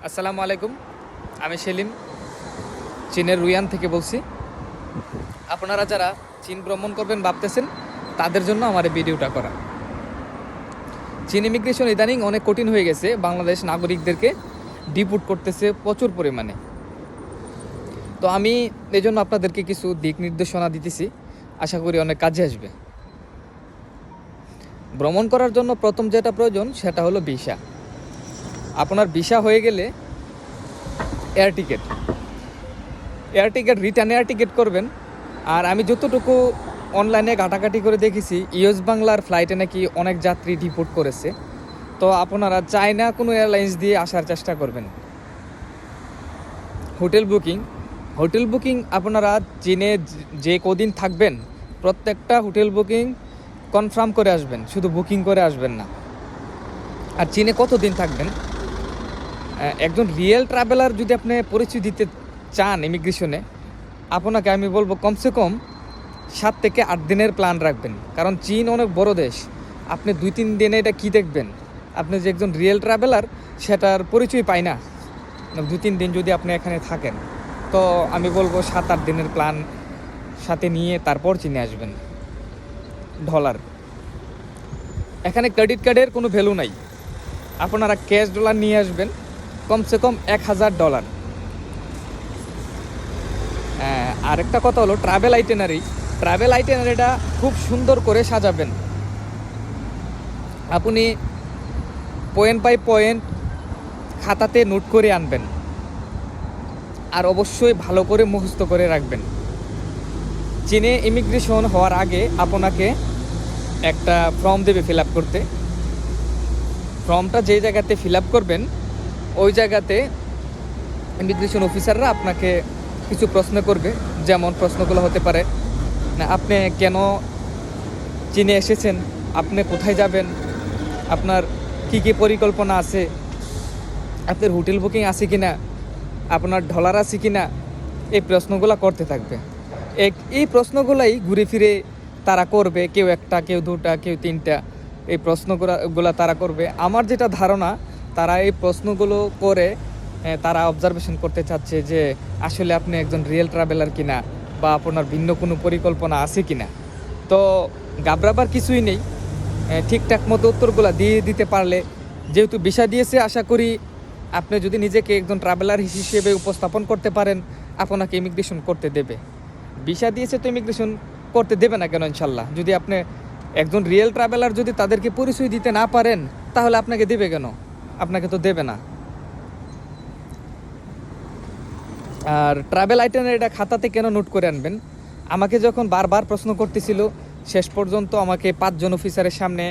আসসালামু আলাইকুম। আমি সেলিম, চীনের রুয়ান থেকে বলছি। আপনারা যারা চীন ভ্রমণ করবেন ভাবতেছেন, তাদের জন্য আমার এই ভিডিওটা করা। চীন ইমিগ্রেশন ইদানিং অনেক কঠিন হয়ে গেছে, বাংলাদেশ নাগরিকদেরকে ডিপোর্ট করতেছে প্রচুর পরিমাণে। তো আমি এই জন্য আপনাদেরকে কিছু দিক নির্দেশনা দিতেছি, আশা করি অনেক কাজে আসবে। ভ্রমণ করার জন্য প্রথম যেটা প্রয়োজন সেটা হলো ভিসা। আপনার ভিসা হয়ে গেলে air ticket return air ticket করবেন। আর আমি যতটুকু অনলাইনে ঘাটাঘাটি করে দেখেছি, ইউএস বাংলার ফ্লাইটে নাকি অনেক যাত্রী ডিপোর্ট করেছে। তো আপনারা চায়না কোনো এয়ারলাইন্স দিয়ে আসার চেষ্টা করবেন। হোটেল বুকিং আপনারা চীনে যে কদিন থাকবেন প্রত্যেকটা হোটেল বুকিং কনফার্ম করে আসবেন, শুধু বুকিং করে আসবেন না। আর চীনে কতদিন থাকবেন, একজন রিয়েল ট্রাভেলার যদি আপনি পরিচয় দিতে চান ইমিগ্রেশনে, আপনাকে আমি বলবো কমসে কম 7 থেকে 8 দিনের প্ল্যান রাখবেন। কারণ চীন অনেক বড় দেশ, আপনি 2-3 দিনে এটা কী দেখবেন? আপনি যে একজন রিয়েল ট্রাভেলার সেটার পরিচয় পায় না 2-3 দিন যদি আপনি এখানে থাকেন। তো আমি বলবো 7-8 দিনের প্ল্যান সাথে নিয়ে তারপর চীনে আসবেন। ডলার, এখানে ক্রেডিট কার্ডের কোনো ভ্যালু নাই, আপনারা ক্যাশ ডলার নিয়ে আসবেন, কমসে কম $1000। আরেকটা কথা হলো ট্রাভেল আইটেনারিটা খুব সুন্দর করে সাজাবেন। আপনি পয়েন্ট বাই পয়েন্ট খাতাতে নোট করে আনবেন, আর অবশ্যই ভালো করে মুখস্থ করে রাখবেন। চীনে ইমিগ্রেশন হওয়ার আগে আপনাকে একটা ফর্ম দেবে ফিল আপ করতে। ফর্মটা যে জায়গাতে ফিল আপ করবেন ওই জায়গাতে ইমিগ্রেশন অফিসাররা আপনাকে কিছু প্রশ্ন করবে। যেমন প্রশ্নগুলো হতে পারে, না আপনি কেন চীনে এসেছেন, আপনি কোথায় যাবেন, আপনার কী কী পরিকল্পনা আছে, আপনার হোটেল বুকিং আছে কি না, আপনার ডলার আছে কি না, এই প্রশ্নগুলো করতে থাকবে। এই প্রশ্নগুলাই ঘুরে ফিরে তারা করবে, কেউ একটা, কেউ দুটা, কেউ তিনটা, এই প্রশ্নগুলো তারা করবে। আমার যেটা ধারণা, তারা এই প্রশ্নগুলো করে তারা অবজারভেশন করতে চাচ্ছে যে আসলে আপনি একজন রিয়েল ট্রাভেলার কিনা, বা আপনার ভিন্ন কোনো পরিকল্পনা আছে কিনা। তো ঘাবড়াবার কিছুই নেই, ঠিকঠাক মতো উত্তরগুলো দিয়ে দিতে পারলে, যেহেতু ভিসা দিয়েছে, আশা করি আপনি যদি নিজেকে একজন ট্রাভেলার হিসেবে উপস্থাপন করতে পারেন, আপনাকে ইমিগ্রেশন করতে দেবে। ভিসা দিয়েছে তো ইমিগ্রেশন করতে দেবে না কেন? ইনশাল্লাহ। যদি আপনি একজন রিয়েল ট্রাভেলার যদি তাদেরকে পরিচয় দিতে না পারেন, তাহলে আপনাকে দেবে কেন? আপনাকে তো দেবে না। আর ট্রাভেল আইটেনারিটা খাতাতে কেন নোট করে আনবেন? আমাকে যখন বারবার প্রশ্ন করতেছিল, শেষ পর্যন্ত আমাকে 5 জন অফিসারের সামনে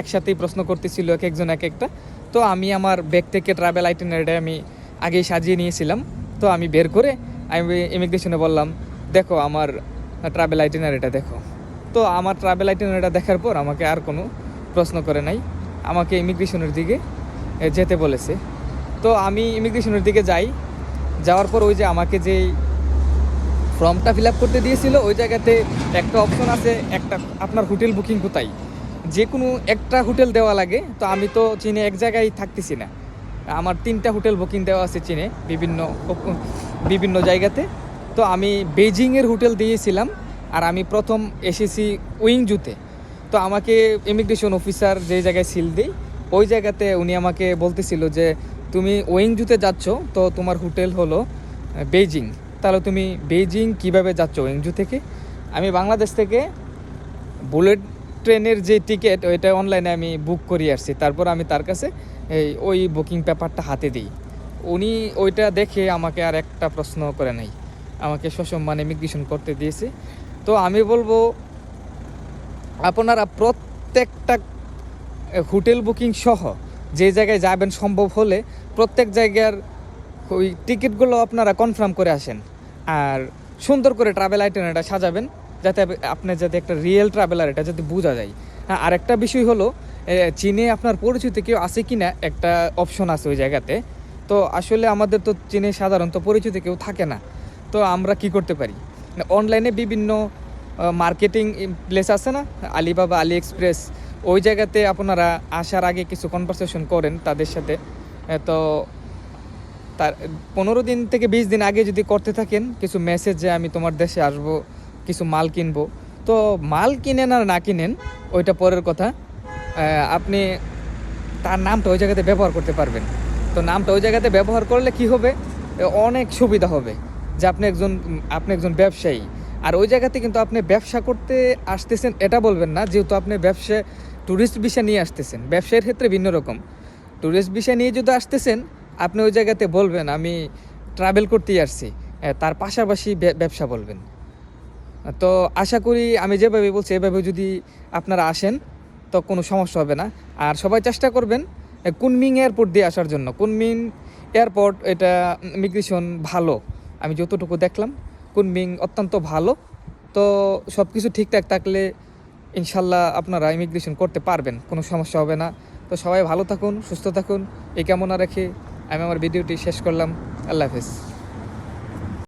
একসাথেই প্রশ্ন করতেছিল, এক একজন এক একটা। তো আমি আমার ব্যাগ থেকে ট্রাভেল আইটেনারিটা আমি আগেই সাজিয়ে নিয়েছিলাম। তো আমি বের করে আমি ইমিগ্রেশনে বললাম, দেখো আমার ট্রাভেল আইটেনারিটা দেখো। তো আমার ট্রাভেল আইটেনারিটা দেখার পর আমাকে আর কোনো প্রশ্ন করে নাই, আমাকে ইমিগ্রেশনের দিকে যেতে বলেছে। তো আমি ইমিগ্রেশনের দিকে যাওয়ার পর ওই যে আমাকে যেই ফর্মটা ফিল আপ করতে দিয়েছিল, ওই জায়গাতে একটা অপশন আছে, একটা আপনার হোটেল বুকিং কোথায়, যে কোনো একটা হোটেল দেওয়া লাগে। তো আমি তো চীনে এক জায়গায় থাকতেছি না, আমার 3টা হোটেল বুকিং দেওয়া আছে চীনে বিভিন্ন জায়গাতে। তো আমি বেইজিংয়ের হোটেল দিয়েছিলাম, আর আমি প্রথম এসেছি উইংজুতে। তো আমাকে ইমিগ্রেশন অফিসার যে জায়গায় সিল দেই, ওই জায়গাতে উনি আমাকে বলতেছিল যে তুমি ওয়েংজুতে যাচ্ছ, তো তোমার হোটেল হলো বেইজিং। তাহলে তুমি বেইজিং কিভাবে যাচ্ছ ওয়েংজু থেকে? আমি বাংলাদেশ থেকে বুলেট ট্রেনের যে টিকিট, ওইটা অনলাইনে আমি বুক করিয়ে আসছি। তারপর আমি তার কাছে ওই বুকিং পেপারটা হাতে দিই। উনি ওইটা দেখে আমাকে আর একটা প্রশ্ন করে নাই, আমাকে সসম্মানে ইমিগ্রেশন করতে দিয়েছে। তো আমি বলবো আপনারা প্রত্যেকটা হোটেল বুকিং সহ যে জায়গায় যাবেন, সম্ভব হলে প্রত্যেক জায়গার ওই টিকিটগুলো আপনারা কনফার্ম করে আসেন, আর সুন্দর করে ট্রাভেল আইটেনারিটা সাজাবেন, যাতে আপনি যাতে একটা রিয়েল ট্রাভেলার এটা যাতে বোঝা যায়। হ্যাঁ, আরেকটা বিষয় হলো চীনে আপনার পরিচিত কেউ আছে কি না একটা অপশন আছে ওই জায়গাতে। তো আসলে আমাদের তো চীনে সাধারণত পরিচিত কেউ থাকে না। তো আমরা কি করতে পারি, অনলাইনে বিভিন্ন মার্কেটিং প্লেস আছে না, আলিবাবা, আলি এক্সপ্রেস, ওই জায়গাতে আপনারা আসার আগে কিছু কনভারসেশন করেন তাদের সাথে। তো তার 15 দিন থেকে 20 দিন আগে যদি করতে থাকেন কিছু মেসেজ যে আমি তোমার দেশে আসব, কিছু মাল কিনবো, তো মাল কিনেন আর না কিনেন ওইটা পরের কথা। আপনি তার নামটা ওই জায়গাতে ব্যবহার করতে পারবেন। তো নামটা ওই জায়গাতে ব্যবহার করলে কি হবে, অনেক সুবিধা হবে যে আপনি একজন ব্যবসায়ী। আর ওই জায়গাতে কিন্তু আপনি ব্যবসা করতে আসতেছেন এটা বলবেন না, যেহেতু আপনি ব্যবসা ট্যুরিস্ট ভিসা নিয়ে আসতেছেন। ব্যবসায়ের ক্ষেত্রে ভিন্ন রকম, ট্যুরিস্ট ভিসা নিয়ে যদি আসতেছেন আপনি ওই জায়গাতে বলবেন আমি ট্রাভেল করতেই আসছি, তার পাশাপাশি ব্যবসা বলবেন। তো আশা করি আমি যেভাবে বলছি এভাবে যদি আপনারা আসেন তো কোনো সমস্যা হবে না। আর সবাই চেষ্টা করবেন কুনমিং এয়ারপোর্ট দিয়ে আসার জন্য। কুনমিং এয়ারপোর্ট এটা ইমিগ্রেশন ভালো, আমি যতটুকু দেখলাম কুনমিং অত্যন্ত ভালো। তো সব কিছু ঠিকঠাক থাকলে ইনশাল্লাহ আপনারা ইমিগ্রেশন করতে পারবেন, কোনো সমস্যা হবে না। তো সবাই ভালো থাকুন, সুস্থ থাকুন, এই কামনা রেখে আমি আমার ভিডিওটি শেষ করলাম। আল্লাহ হাফেজ।